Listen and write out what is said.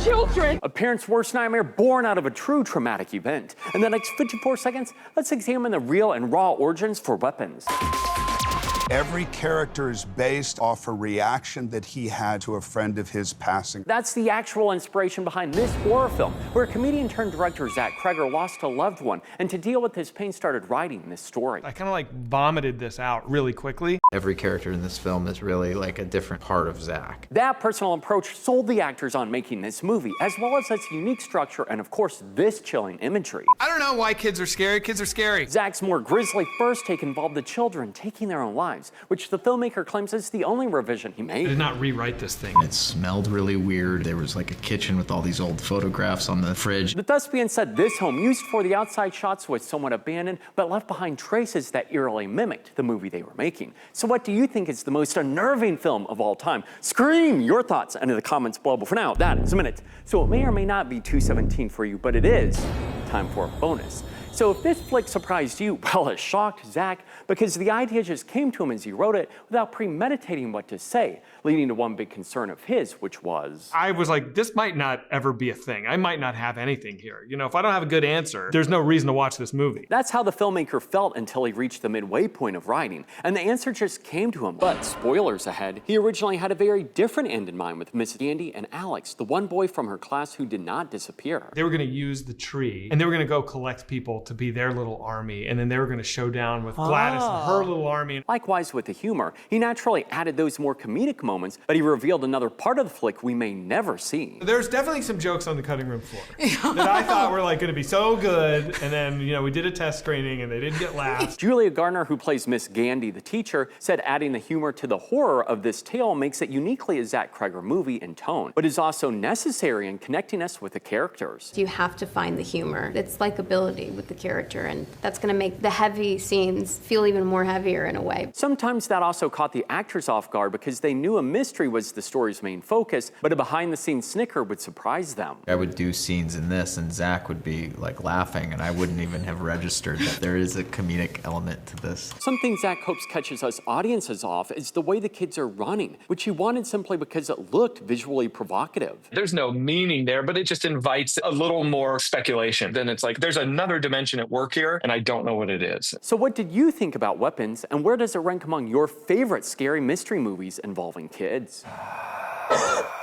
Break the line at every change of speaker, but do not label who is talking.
children.
A parent's worst nightmare born out of a true traumatic event. In the next 54 seconds, let's examine the real and raw origins for weapons.
Every character is based off a reaction that he had to a friend of his passing.
That's the actual inspiration behind this horror film, where comedian turned director Zach Cregger lost a loved one, and to deal with his pain started writing this story.
I kind of like vomited this out really quickly.
Every character in this film is really like a different part of Zach.
That personal approach sold the actors on making this movie, as well as its unique structure and, of course, this chilling imagery.
I don't know why kids are scary. Kids are scary.
Zach's more grisly first take involved the children taking their own lives, which the filmmaker claims is the only revision he made.
I did not rewrite this thing.
It smelled really weird. There was like a kitchen with all these old photographs on the fridge.
The thespian said this home, used for the outside shots, was somewhat abandoned, but left behind traces that eerily mimicked the movie they were making. So what do you think is the most unnerving film of all time? Scream your thoughts into the comments below. But for now, that is a minute. So it may or may not be 217 for you, but it is time for a bonus. So if this flick surprised you, well, it shocked Zach, because the idea just came to him as he wrote it without premeditating what to say, leading to one big concern of his, which was...
I was like, this might not ever be a thing. I might not have anything here. You know, if I don't have a good answer, there's no reason to watch this movie.
That's how the filmmaker felt until he reached the midway point of writing, and the answer just came to him. But spoilers ahead, he originally had a very different end in mind with Miss Dandy and Alex, the one boy from her class who did not disappear.
They were gonna use the tree, and they were gonna go collect people to be their little army, and then they were gonna show down with Gladys and her little army.
Likewise with the humor, he naturally added those more comedic moments, but he revealed another part of the flick we may never see.
There's definitely some jokes on the cutting room floor that I thought were like gonna be so good, and then, you know, we did a test screening and they didn't get laughs.
Julia Garner, who plays Miss Gandy, the teacher, said adding the humor to the horror of this tale makes it uniquely a Zach Cregger movie in tone, but is also necessary in connecting us with the characters.
You have to find the humor. It's likability with the character, and that's gonna make the heavy scenes feel even more heavier in a way.
Sometimes that also caught the actors off guard because they knew a mystery was the story's main focus, but a behind-the-scenes snicker would surprise them.
I would do scenes in this and Zach would be like laughing and I wouldn't even have registered that there is a comedic element to this.
Something Zach hopes catches us audiences off is the way the kids are running, which he wanted simply because it looked visually provocative.
There's no meaning there, but it just invites a little more speculation. Then it's like, there's another dimension at work here, and I don't know what it is.
So what did you think about Weapons, and where does it rank among your favorite scary mystery movies involving kids?